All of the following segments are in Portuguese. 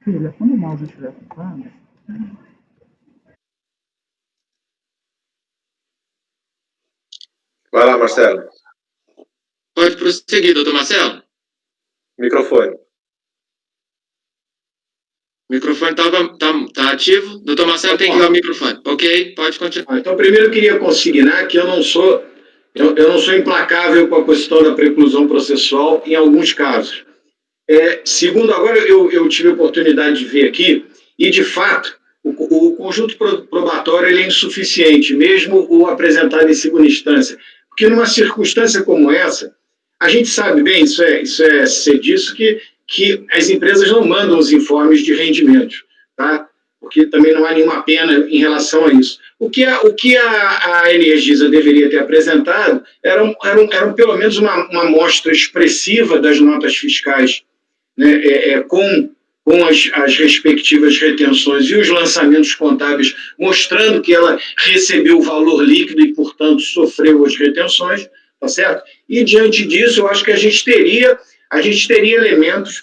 Filha, quando o mouse estiver ocupado. Vai lá, Marcelo. Pode prosseguir, doutor Marcelo. Microfone. O microfone tá ativo. Doutor Marcelo tem que ligar o microfone. Ok, pode continuar. Então, primeiro eu queria consignar que eu não sou implacável com a questão da preclusão processual em alguns casos. Segundo, agora eu tive a oportunidade de ver aqui, e de fato, o conjunto probatório ele é insuficiente, mesmo o apresentado em segunda instância. Porque numa circunstância como essa, a gente sabe bem, isso é ser disso, que as empresas não mandam os informes de rendimento, tá? Porque também não há nenhuma pena em relação a isso. O que a Energisa deveria ter apresentado eram pelo menos uma amostra expressiva das notas fiscais, né, com as respectivas retenções e os lançamentos contábeis, mostrando que ela recebeu o valor líquido e, portanto, sofreu as retenções, tá certo? E, diante disso, eu acho que a gente teria elementos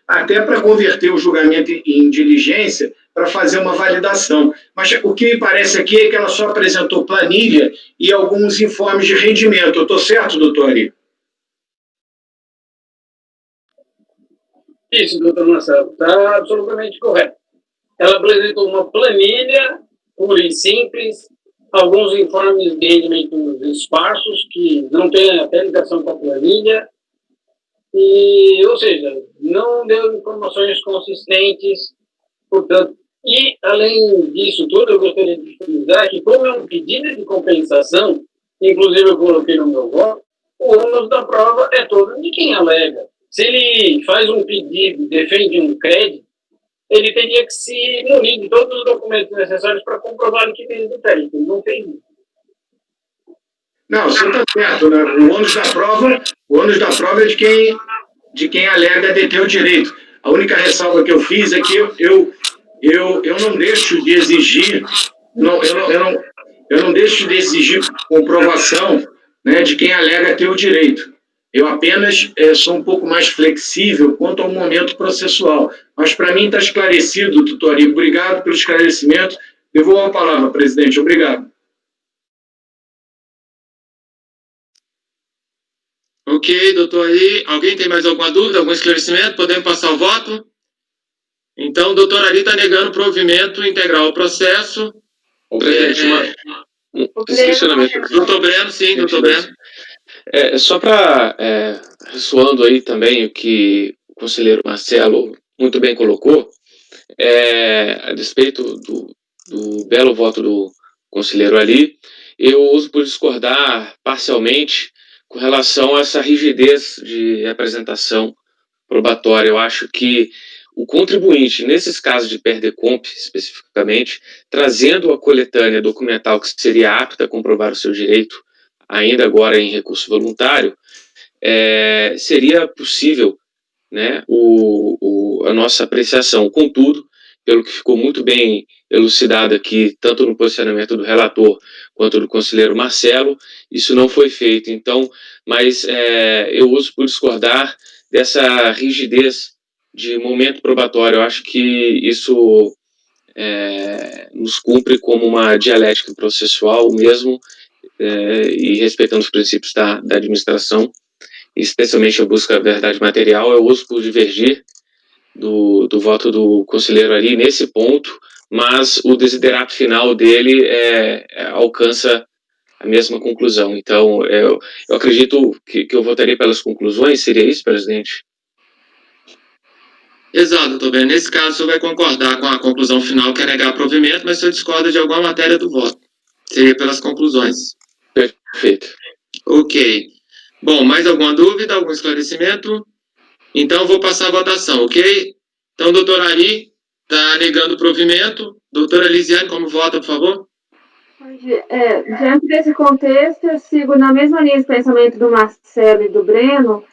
até para converter o julgamento em diligência, para fazer uma validação. Mas o que me parece aqui é que ela só apresentou planilha e alguns informes de rendimento. Eu estou certo, doutor Ari? Isso, doutor Marcelo, está absolutamente correto. Ela apresentou uma planilha pura e simples, alguns informes de rendimentos esparsos, que não têm até ligação com a planilha, ou seja, não deu informações consistentes, portanto, e além disso tudo, eu gostaria de frisar que, como é um pedido de compensação, inclusive eu coloquei no meu voto, o ônus da prova é todo de quem alega. Se ele faz um pedido, defende um crédito, ele teria que se munir de todos os documentos necessários para comprovar o que tem do crédito. Ele não fez isso. Não, você está certo, né? O ônus da prova é de quem alega deter o direito. A única ressalva que eu fiz é que eu não deixo de exigir, eu não deixo de exigir comprovação, né, de quem alega ter o direito. Eu apenas sou um pouco mais flexível quanto ao momento processual. Mas, para mim, está esclarecido, doutor Ari. Obrigado pelo esclarecimento. Devolvo a palavra, presidente. Obrigado. Ok, doutor Ari. Alguém tem mais alguma dúvida, algum esclarecimento? Podemos passar o voto? Então, o doutor Ari está negando o provimento integral ao processo. Presidente, um questionamento. Doutor Breno, sim, doutor Breno. Só para, ressoando aí também o que o conselheiro Marcelo muito bem colocou, a respeito do belo voto do conselheiro Ari, eu uso por discordar parcialmente com relação a essa rigidez de apresentação probatória. Eu acho que o contribuinte, nesses casos de PERDECOMP especificamente, trazendo a coletânea documental que seria apta a comprovar o seu direito, ainda agora em recurso voluntário, seria possível, né, a nossa apreciação. Contudo, pelo que ficou muito bem elucidado aqui, tanto no posicionamento do relator quanto do conselheiro Marcelo, isso não foi feito. Então, mas eu uso por discordar dessa rigidez de momento probatório. Eu acho que isso nos cumpre como uma dialética processual mesmo, e respeitando os princípios da administração, especialmente a busca da verdade material. Eu uso por divergir do voto do conselheiro ali nesse ponto, mas o desiderato final dele alcança a mesma conclusão. Então, eu acredito que eu votaria pelas conclusões. Seria isso, presidente? Exato, doutor Breno. Nesse caso, o senhor vai concordar com a conclusão final, que é negar provimento, mas o senhor discorda de alguma matéria do voto. Seria pelas conclusões. Perfeito. Ok. Bom, mais alguma dúvida, algum esclarecimento? Então, eu vou passar a votação, ok? Então, doutor Ari está negando o provimento. Doutora Lisiane, como vota, por favor? Diante desse contexto, eu sigo na mesma linha de pensamento do Marcelo e do Breno,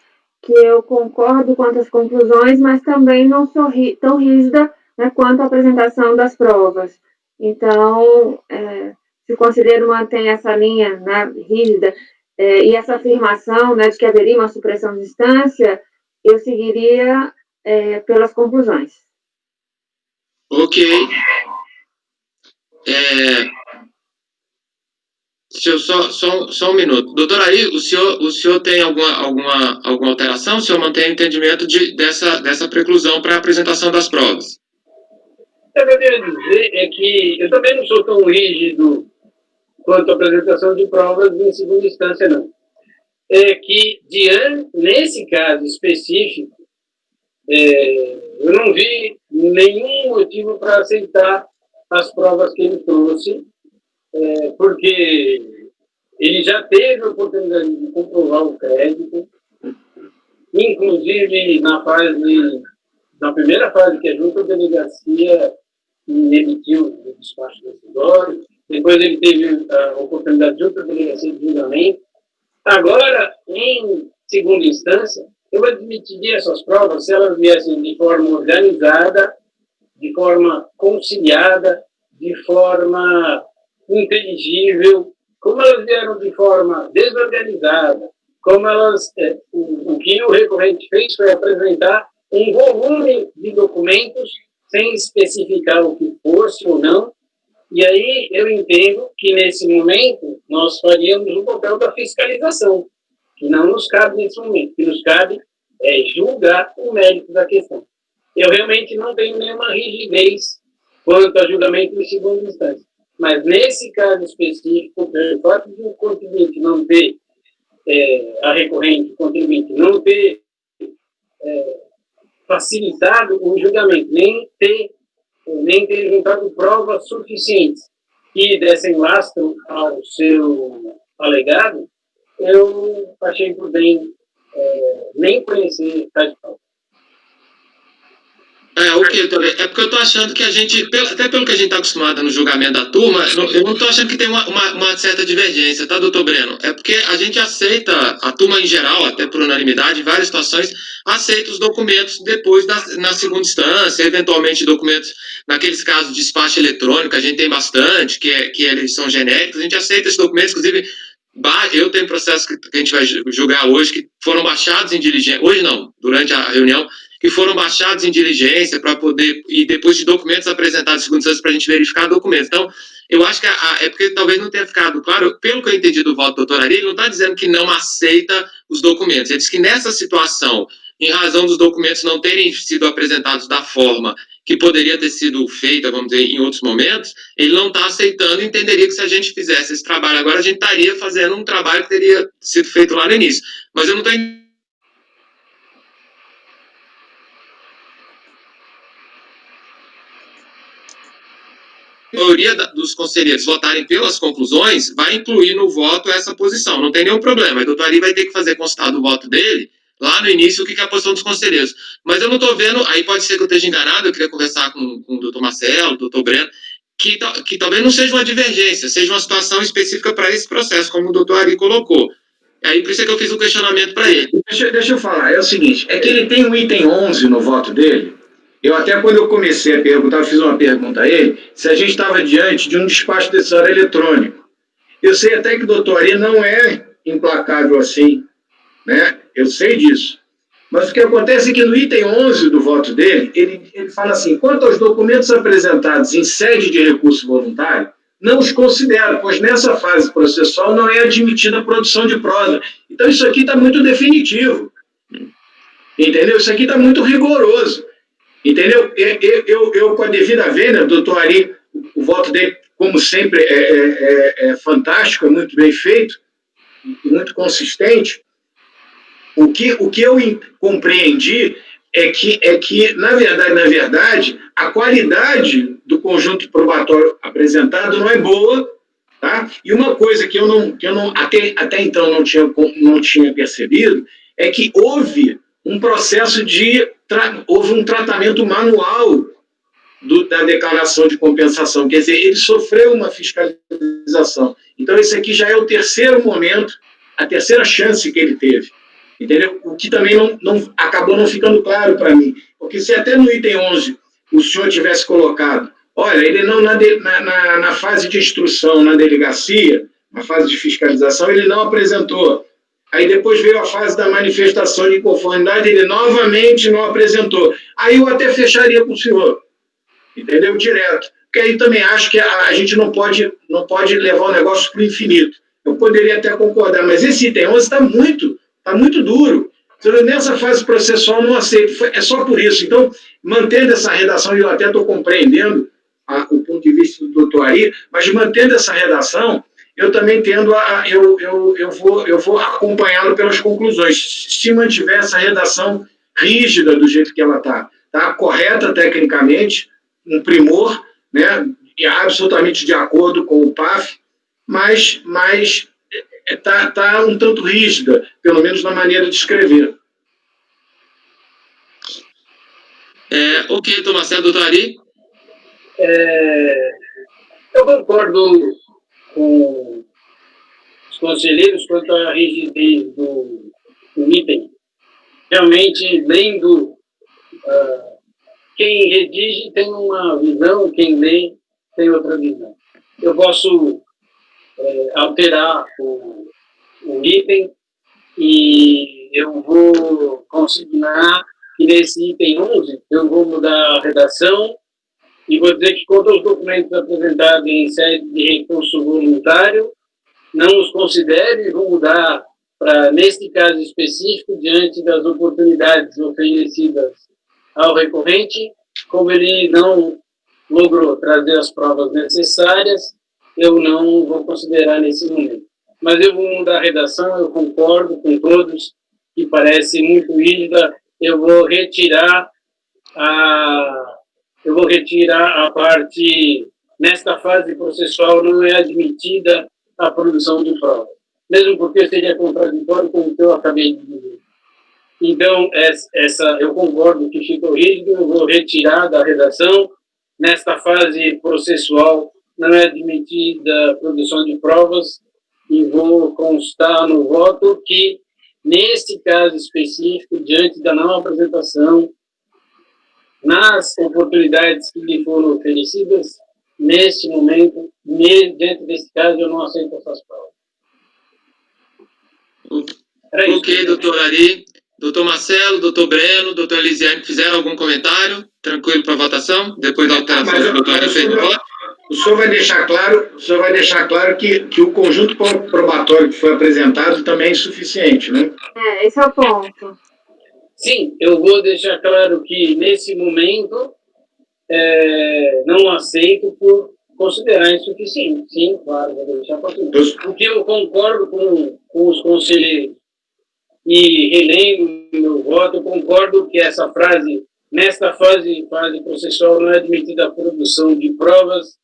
que eu concordo quanto às conclusões, mas também não sou tão rígida, né, quanto à apresentação das provas. Então, se o conselheiro mantém essa linha, né, rígida, e essa afirmação, né, de que haveria uma supressão de instância, eu seguiria pelas conclusões. Ok. Deixa eu só um minuto. Doutora Ari, o senhor tem alguma alteração? O senhor mantém o entendimento dessa preclusão para a apresentação das provas? O que eu queria dizer é que eu também não sou tão rígido quanto à apresentação de provas em segunda instância, não. É que, nesse caso específico, eu não vi nenhum motivo para aceitar as provas que ele trouxe, porque ele já teve a oportunidade de comprovar o crédito, inclusive na primeira fase, que é junto à delegacia, que emitiu o despacho decisório, depois ele teve a oportunidade junto à delegacia de julgamento. Agora, em segunda instância, eu admitiria essas provas se elas viessem de forma organizada, de forma conciliada, de forma inteligível. Como elas vieram de forma desorganizada, como o que o recorrente fez foi apresentar um volume de documentos sem especificar o que fosse ou não. E aí eu entendo que, nesse momento, nós faríamos o papel da fiscalização, que não nos cabe nesse momento. O que nos cabe é julgar o mérito da questão. Eu realmente não tenho nenhuma rigidez quanto a julgamento em segunda instância. Mas, nesse caso específico, pelo fato de o contribuinte não ter, a recorrente, o contribuinte não ter facilitado o julgamento, nem ter juntado provas suficientes que dessem lastro ao seu alegado, eu achei por bem nem conhecer tais provas. Ok, doutor. É porque eu estou achando que a gente, até pelo que a gente está acostumado no julgamento da turma, eu não estou achando que tem uma certa divergência, tá, doutor Breno? É porque a gente aceita, a turma em geral, até por unanimidade, em várias situações, aceita os documentos depois na segunda instância, eventualmente documentos, naqueles casos de despacho eletrônico, a gente tem bastante, que eles são genéricos, a gente aceita esses documentos, inclusive, eu tenho processos que a gente vai julgar hoje, que foram baixados em diligência, hoje não, durante a reunião, que foram baixados em diligência para poder, e depois de documentos apresentados em segunda instância para a gente verificar documentos. Então, eu acho que é porque talvez não tenha ficado claro, pelo que eu entendi do voto do doutor Ari, ele não está dizendo que não aceita os documentos. Ele diz que nessa situação, em razão dos documentos não terem sido apresentados da forma que poderia ter sido feita, vamos dizer, em outros momentos, ele não está aceitando e entenderia que se a gente fizesse esse trabalho agora, a gente estaria fazendo um trabalho que teria sido feito lá no início. Mas eu não estou a maioria dos conselheiros votarem pelas conclusões, vai incluir no voto essa posição, não tem nenhum problema. O doutor Ari vai ter que fazer constar do voto dele, lá no início, o que é a posição dos conselheiros. Mas eu não estou vendo, aí pode ser que eu esteja enganado, eu queria conversar com o doutor Marcelo, o doutor Breno, que talvez não seja uma divergência, seja uma situação específica para esse processo, como o doutor Ari colocou. Aí por isso é que eu fiz um questionamento para ele. Deixa eu falar, é o seguinte, é que ele tem um item 11 no voto dele. Eu até, quando eu comecei a perguntar, eu fiz uma pergunta a ele, se a gente estava diante de um despacho decisório eletrônico. Eu sei até que o doutor Ari não é implacável assim, né? Eu sei disso. Mas o que acontece é que no item 11 do voto dele, ele fala assim, quanto aos documentos apresentados em sede de recurso voluntário, não os considero, pois nessa fase processual não é admitida a produção de prova. Então isso aqui está muito definitivo. Entendeu? Isso aqui está muito rigoroso. Entendeu? Eu, com a devida vênia, doutor Ari, o voto dele, como sempre, é fantástico, é muito bem feito, muito consistente. O que eu compreendi é que na verdade, a qualidade do conjunto probatório apresentado não é boa, tá? E uma coisa que eu não até então não tinha percebido é que houve um processo houve um tratamento manual da declaração de compensação, quer dizer, ele sofreu uma fiscalização. Então, esse aqui já é o terceiro momento, a terceira chance que ele teve, entendeu? O que também acabou não ficando claro para mim, porque se até no item 11 o senhor tivesse colocado, olha, ele não na fase de instrução, na delegacia, na fase de fiscalização, ele não apresentou Aí depois veio a fase da manifestação de inconformidade, ele novamente não apresentou. Aí eu até fecharia com o senhor, entendeu? Direto. Porque aí também acho que a gente não pode levar o negócio para o infinito. Eu poderia até concordar, mas esse item 11 está muito duro. Então, nessa fase processual, não aceito. É só por isso. Então, mantendo essa redação, eu até estou compreendendo o ponto de vista do doutor Ari, mas mantendo essa redação, eu também tendo eu vou acompanhá-lo pelas conclusões. Se mantiver essa redação rígida do jeito que ela está, correta tecnicamente, um primor, né, e absolutamente de acordo com o PAF, mas está um tanto rígida, pelo menos na maneira de escrever. Ok, doutor Marcelo, doutor Ari? Eu concordo com os conselheiros quanto à rigidez do item. Realmente, lendo, quem redige tem uma visão, quem lê tem outra visão. Eu posso alterar o item e eu vou consignar que nesse item 11 eu vou mudar a redação e vou dizer que quanto aos documentos apresentados em sede de recurso voluntário, não os considere e vou mudar para, neste caso específico, diante das oportunidades oferecidas ao recorrente, como ele não logrou trazer as provas necessárias, eu não vou considerar nesse momento. Mas eu vou mudar a redação, eu concordo com todos, que parece muito rígida, eu vou retirar a parte, nesta fase processual não é admitida a produção de prova, mesmo porque seria contraditório com o que eu acabei de dizer. Então, eu concordo que ficou rígido, eu vou retirar da redação, nesta fase processual não é admitida a produção de provas e vou constar no voto que, neste caso específico, diante da não apresentação, nas oportunidades que lhe foram oferecidas, neste momento, dentro desse caso, eu não aceito essas provas. Ok, doutor Ari. Doutor Marcelo, doutor Breno, doutor Elisiane, fizeram algum comentário? Tranquilo para a votação? Depois da alteração que o doutor Ari fez no voto? O senhor vai deixar claro que o conjunto probatório que foi apresentado também é insuficiente, né? Esse é o ponto. Sim, eu vou deixar claro que, nesse momento, não aceito por considerar insuficiente. Sim, claro, vou deixar claro. Porque eu concordo com os conselheiros e relendo o meu voto, eu concordo que essa frase, nesta fase processual, não é admitida a produção de provas.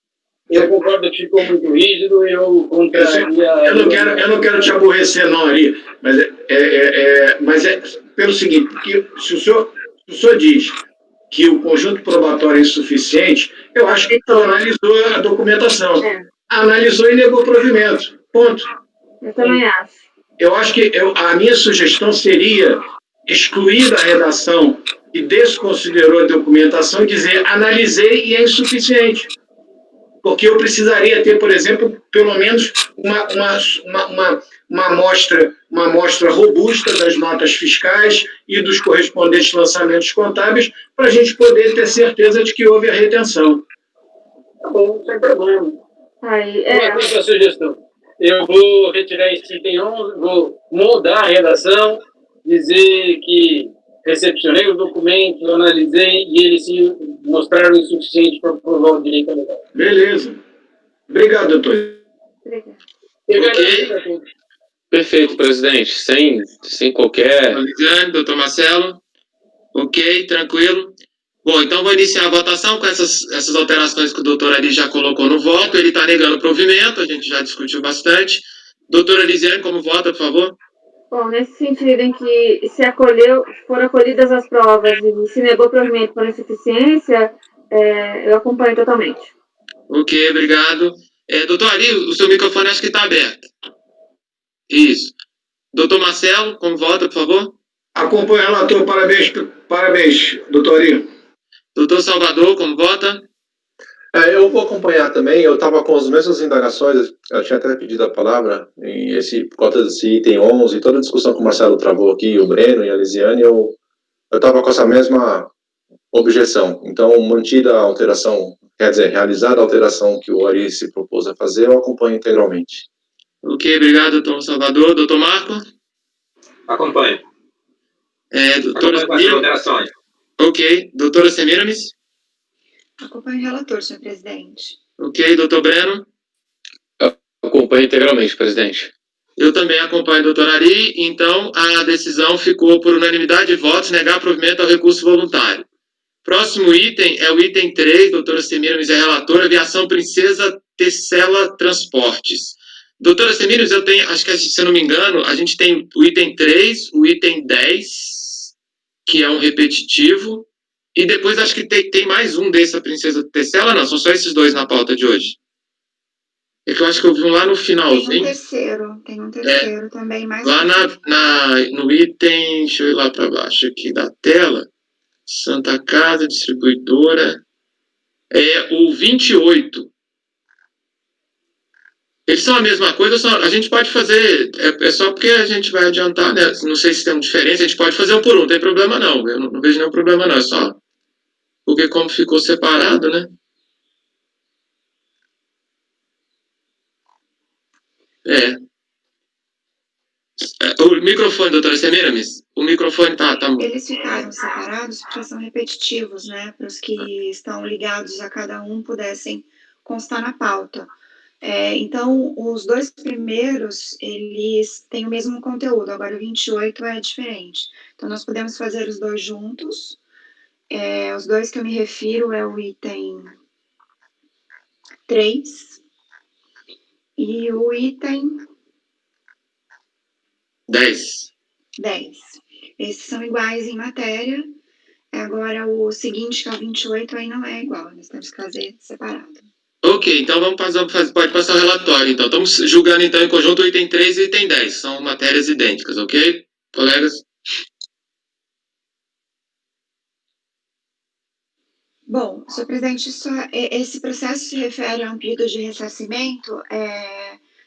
Eu concordo que ficou muito rígido e eu contraria... Eu não quero te aborrecer, não, Ari, mas é pelo seguinte, porque se o senhor diz que o conjunto probatório é insuficiente, eu acho que o senhor analisou a documentação. Analisou e negou provimento. Ponto. Eu também acho. Eu acho que a minha sugestão seria excluir da redação que desconsiderou a documentação e dizer analisei e é insuficiente. Porque eu precisaria ter, por exemplo, pelo menos uma amostra robusta das notas fiscais e dos correspondentes lançamentos contábeis para a gente poder ter certeza de que houve a retenção. Tá bom, sem problema. Aí, Uma sugestão. Eu vou retirar esse item 11, vou mudar a redação, dizer que recepcionei os documentos, analisei e eles se mostraram insuficientes para provar o direito legal. Beleza. Obrigado, doutor. Ok. Perfeito, presidente. Sem qualquer... Elisiane, doutor Marcelo. Ok, tranquilo. Bom, então vou iniciar a votação com essas alterações que o doutor Ari já colocou no voto. Ele está negando o provimento, a gente já discutiu bastante. Doutora Elisiane, como vota, por favor? Bom, nesse sentido em que foram acolhidas as provas e se negou o provimento por insuficiência, eu acompanho totalmente. Ok, obrigado. Doutor Ari, o seu microfone acho que está aberto. Isso. Doutor Marcelo, como vota, por favor? Acompanho, relator. Parabéns, doutor Ari. Doutor Salvador, como vota? Eu vou acompanhar também. Eu estava com as mesmas indagações, eu tinha até pedido a palavra, por conta desse item 11, toda a discussão que o Marcelo travou aqui, o Breno e a Lisiane, eu estava com essa mesma objeção. Então, mantida a alteração, quer dizer, realizada a alteração que o Ari se propôs a fazer, eu acompanho integralmente. Ok, obrigado, doutor Salvador. Doutor Marco? Acompanho. Doutora Acompanho com as alterações. Ok. Doutora Semiramis? Acompanho o relator, senhor presidente. Ok. Doutor Breno? Acompanho integralmente, presidente. Eu também acompanho o doutor Ari, então a decisão ficou por unanimidade de votos, negar provimento ao recurso voluntário. Próximo item é o item 3, doutora Semiramis é relatora, Aviação Princesa Tecela Transportes. Doutora Semiramis, eu tenho, acho que se eu não me engano, a gente tem o item 3, o item 10, que é um repetitivo, e depois acho que tem mais um dessa Princesa Tecela, não, são só esses dois na pauta de hoje. É que eu acho que eu vi um lá no finalzinho. Tem um terceiro também, mais lá no item, deixa eu ir lá para baixo aqui da tela, Santa Casa, distribuidora, é o 28. Eles são a mesma coisa, a gente pode fazer, é só porque a gente vai adiantar, né? Não sei se tem uma diferença, a gente pode fazer um por um, não tem problema não, eu não vejo nenhum problema não, é só porque como ficou separado, né? O microfone, doutora Semiramis, o microfone tá... Eles ficaram separados porque são repetitivos, né? Para os que estão ligados a cada um pudessem constar na pauta. Então, os dois primeiros, eles têm o mesmo conteúdo, agora o 28 é diferente. Então, nós podemos fazer os dois juntos. Os dois que eu me refiro é o item 3 e o item 10. Esses são iguais em matéria. Agora, o seguinte, que é o 28, aí não é igual. Nós temos que fazer separado. Ok, então pode passar o relatório. Então, estamos julgando então em conjunto o item 3 e o item 10. São matérias idênticas, ok? Colegas? Bom, senhor presidente, esse processo se refere a um pedido de ressarcimento.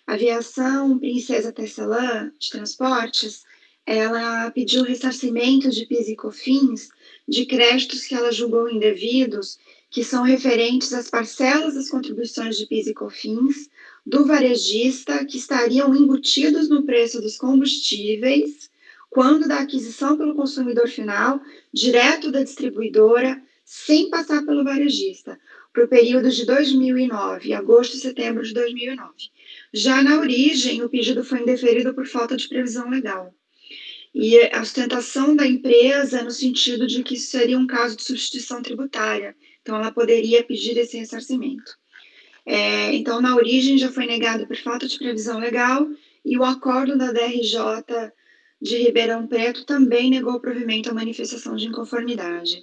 Aviação Princesa Tecelã de Transportes, ela pediu ressarcimento de PIS e COFINS de créditos que ela julgou indevidos, que são referentes às parcelas das contribuições de PIS e COFINS do varejista que estariam embutidos no preço dos combustíveis quando da aquisição pelo consumidor final, direto da distribuidora, sem passar pelo varejista, para o período de 2009, agosto e setembro de 2009. Já na origem, o pedido foi indeferido por falta de previsão legal. E a sustentação da empresa no sentido de que isso seria um caso de substituição tributária. Então, ela poderia pedir esse ressarcimento. Então, na origem, já foi negado por falta de previsão legal e o acordo da DRJ de Ribeirão Preto também negou o provimento à manifestação de inconformidade.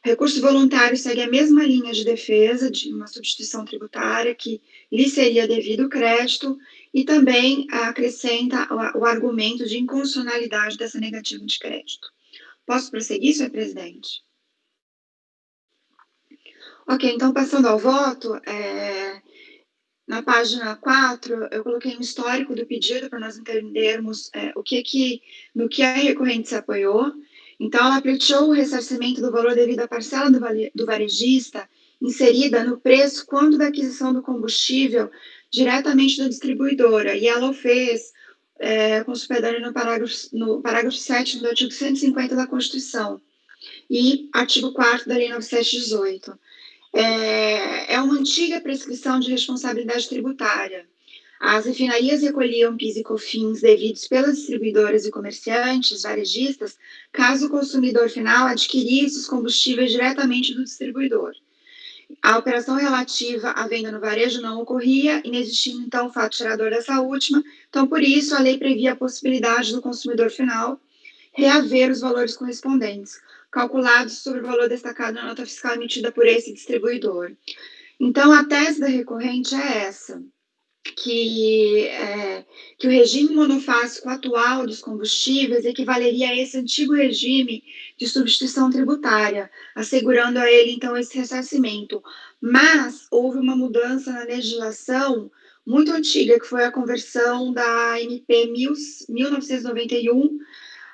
O recurso voluntário segue a mesma linha de defesa de uma substituição tributária que lhe seria devido o crédito e também acrescenta o argumento de inconstitucionalidade dessa negativa de crédito. Posso prosseguir, senhor presidente? Ok, então passando ao voto, na página 4, eu coloquei um histórico do pedido para nós entendermos no que a recorrente se apoiou. Então, ela pleiteou o ressarcimento do valor devido à parcela do varejista inserida no preço quando da aquisição do combustível diretamente da distribuidora. E ela o fez com hospedagem no parágrafo 7º do artigo 150 da Constituição e artigo 4º da Lei 9718. É uma antiga prescrição de responsabilidade tributária. As refinarias recolhiam PIS e COFINS devidos pelas distribuidoras e comerciantes, varejistas, caso o consumidor final adquirisse os combustíveis diretamente do distribuidor. A operação relativa à venda no varejo não ocorria, inexistindo, então, o fato gerador dessa última. Então, por isso, a lei previa a possibilidade do consumidor final reaver os valores correspondentes, calculados sobre o valor destacado na nota fiscal emitida por esse distribuidor. Então, a tese da recorrente é essa. que o regime monofásico atual dos combustíveis equivaleria a esse antigo regime de substituição tributária, assegurando a ele, então, esse ressarcimento. Mas houve uma mudança na legislação muito antiga, que foi a conversão da MP 1991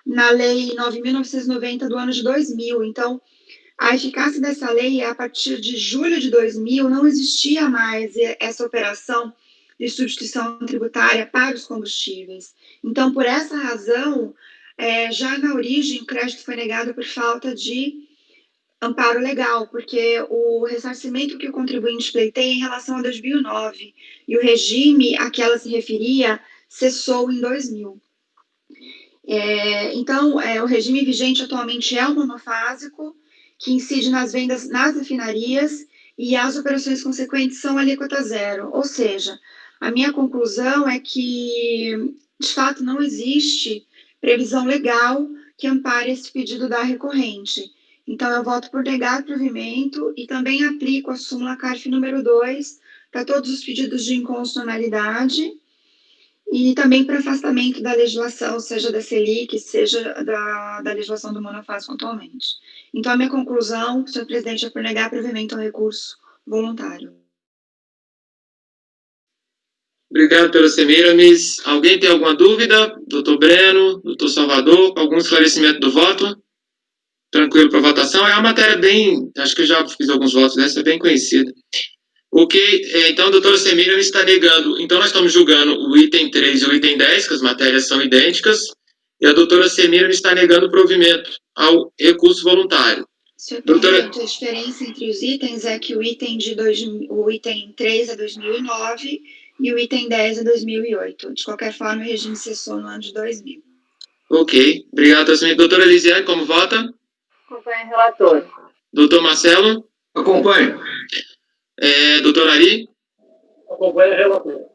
na Lei 9.990 do ano de 2000. Então, a eficácia dessa lei, a partir de julho de 2000, não existia mais essa operação de substituição tributária para os combustíveis. Então, por essa razão, já na origem, o crédito foi negado por falta de amparo legal, porque o ressarcimento que o contribuinte pleiteia em relação a 2009 e o regime a que ela se referia cessou em 2000. Então, o regime vigente atualmente é o monofásico, que incide nas vendas nas refinarias, e as operações consequentes são alíquota zero. Ou seja, a minha conclusão é que, de fato, não existe previsão legal que ampare esse pedido da recorrente. Então, eu voto por negar o provimento e também aplico a súmula CARF número 2 para todos os pedidos de inconstitucionalidade e também para afastamento da legislação, seja da Selic, seja da legislação do monofásico atualmente. Então, a minha conclusão, senhor presidente, é por negar provimento ao recurso voluntário. Obrigado pela Semiramis. Alguém tem alguma dúvida? Doutor Breno, doutor Salvador, algum esclarecimento do voto? Tranquilo para votação? É uma matéria bem, acho que eu já fiz alguns votos dessa, é bem conhecida. Ok, então a doutora Semiramis está negando, então nós estamos julgando o item 3 e o item 10, que as matérias são idênticas, e a doutora Semiramis está negando o provimento ao recurso voluntário. Senhor presidente, a diferença entre os itens é que o item 3 é 2009 e o item 10 é 2008. De qualquer forma, o regime cessou no ano de 2000. Ok, obrigado, doutora Elisiane, como vota? Acompanha o relator. Doutor Marcelo? Acompanho. Doutor Ari? Acompanha a relatora.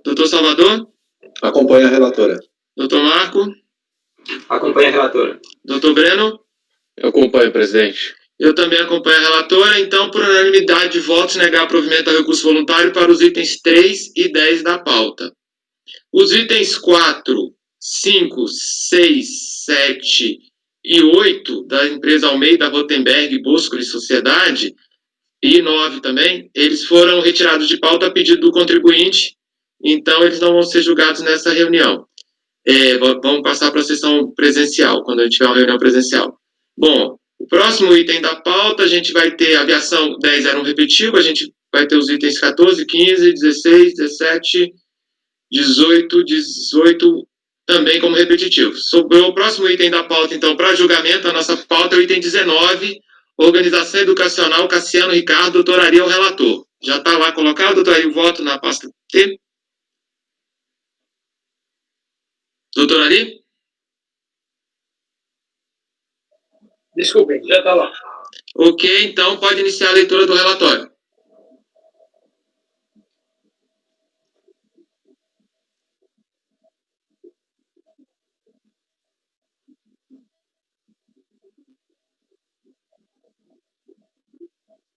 Doutor Salvador? Acompanha a relatora. Doutor Marco? Acompanha a relatora. Doutor Breno? Eu acompanho, presidente. Eu também acompanho a relatora, então, por unanimidade de votos, negar provimento ao recurso voluntário para os itens 3 e 10 da pauta. Os itens 4, 5, 6, 7 e 8 da empresa Almeida Rotenberg Bosco e Sociedade, e 9 também, eles foram retirados de pauta a pedido do contribuinte, então eles não vão ser julgados nessa reunião. Vamos passar para a sessão presencial, quando a gente tiver uma reunião presencial. Bom, o próximo item da pauta, a gente vai ter aviação 10 era um repetitivo, a gente vai ter os itens 14, 15, 16, 17, 18 também como repetitivo. Sobre o próximo item da pauta, então, para julgamento, a nossa pauta é o item 19, Organização Educacional, Cassiano Ricardo, doutor Ari é o relator. Já está lá colocado, doutor Ari, o voto na pasta T? Doutor Ari? Desculpem, já está lá. Ok, então pode iniciar a leitura do relatório.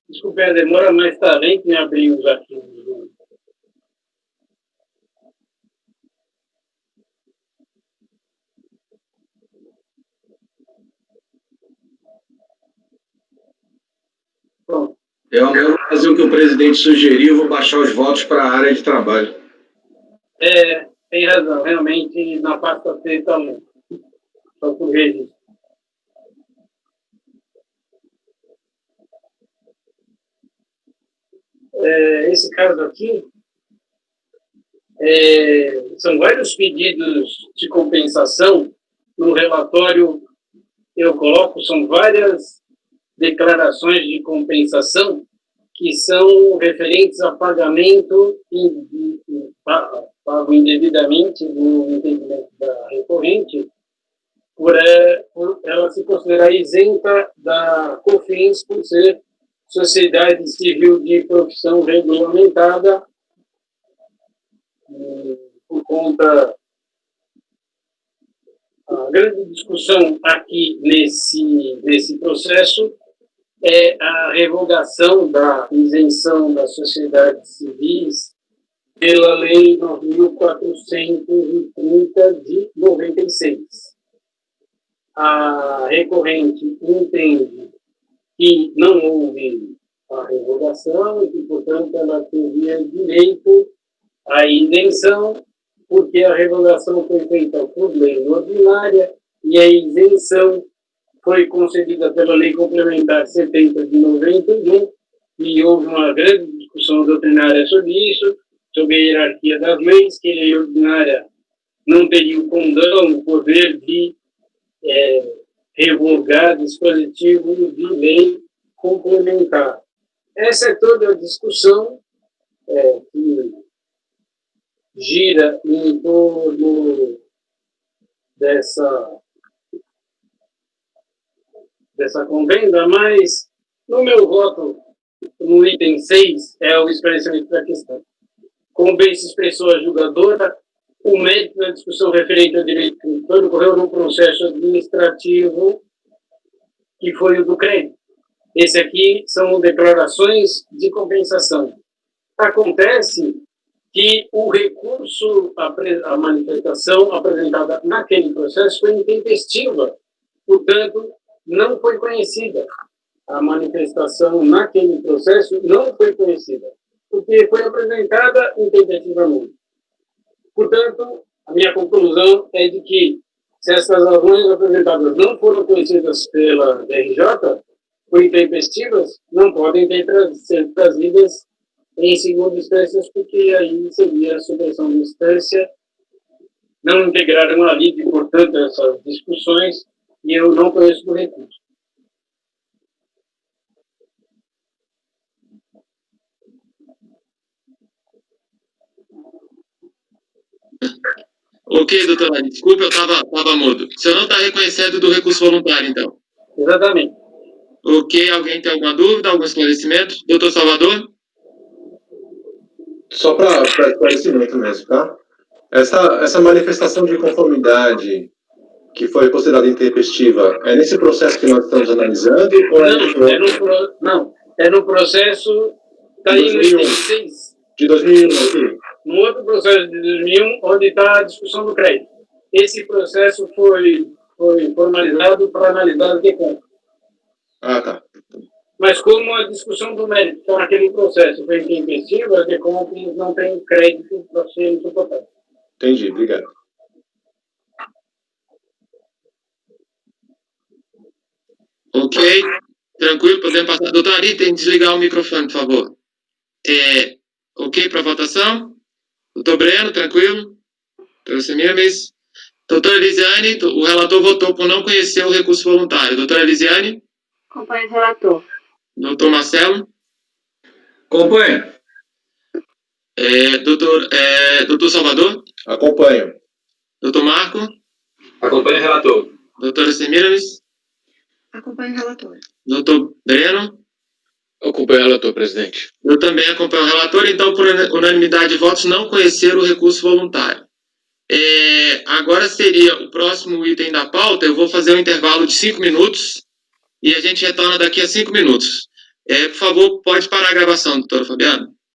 Desculpe a demora, mas está lento em abrir os arquivos. Pronto. Eu vou fazer o que o presidente sugeriu, vou baixar os votos para a área de trabalho. Tem razão, realmente na pasta C está lento. Só por registro. Esse caso aqui, são vários pedidos de compensação. No relatório, eu coloco, são várias declarações de compensação que são referentes a pagamento pago indevidamente no entendimento da recorrente, por ela se considerar isenta da COFINS por ser sociedade civil de profissão regulamentada, por conta. A grande discussão aqui nesse processo é a revogação da isenção das sociedades civis pela Lei 9.430 de 96. A recorrente entende que não houve a revogação e que, portanto, ela teria direito à isenção, porque a revogação foi feita por lei ordinária e a isenção foi concedida pela Lei Complementar 70 de 91, e houve uma grande discussão doutrinária sobre isso, sobre a hierarquia das leis, que a lei ordinária não teria o condão, o poder de revogar dispositivos de lei complementar. Essa é toda a discussão que gira em torno dessa contenda, mas no meu voto, no item 6, é o esclarecimento da questão. Como bem se expressou a julgadora, o mérito da discussão referente ao direito creditório ocorreu no processo administrativo, que foi o do crédito. Esse aqui são declarações de compensação. Acontece que o recurso, a manifestação apresentada naquele processo foi intempestiva, portanto, não foi conhecida. A manifestação naquele processo não foi conhecida, porque foi apresentada intempestivamente. Portanto, a minha conclusão é de que, se essas razões apresentadas não foram conhecidas pela DRJ, por intempestivas, não podem ser trazidas em segunda instância, porque aí seria a supressão de instância, não integraram a lide, portanto, essas discussões, e eu não conheço do recurso. Ok, doutora, desculpa, eu estava mudo. O senhor não está reconhecendo do recurso voluntário, então? Exatamente. Ok, alguém tem alguma dúvida, algum esclarecimento? Doutor Salvador? Só para esclarecimento mesmo, tá? Essa manifestação de conformidade que foi considerada intempestiva, é nesse processo que nós estamos analisando? Ou é no processo, está aí no item 6. De 2001, ok. No outro processo de 2001, onde está a discussão do crédito. Esse processo foi formalizado para analisar o decompro. Ah, tá. Mas como a discussão do mérito está naquele processo foi intempestiva, a decompro não tem crédito para ser suportado. Entendi, obrigado. Ok, tranquilo, podemos passar. Doutor Ari, tem que desligar o microfone, por favor. Ok para votação? Doutor Breno, tranquilo? Doutora Semiramis? Doutora Elisiane, o relator votou por não conhecer o recurso voluntário. Doutora Elisiane? Acompanho o relator. Doutor Marcelo? Acompanha. Doutor Salvador? Acompanho. Doutor Marco? Acompanho o relator. Doutora Semiramis? Acompanho o relator. Doutor Breno? Acompanho o relator, presidente. Eu também acompanho o relator, então, por unanimidade de votos, não conhecer o recurso voluntário. Agora seria o próximo item da pauta. Eu vou fazer um intervalo de 5 minutos e a gente retorna daqui a 5 minutos. Por favor, pode parar a gravação, doutora Fabiana.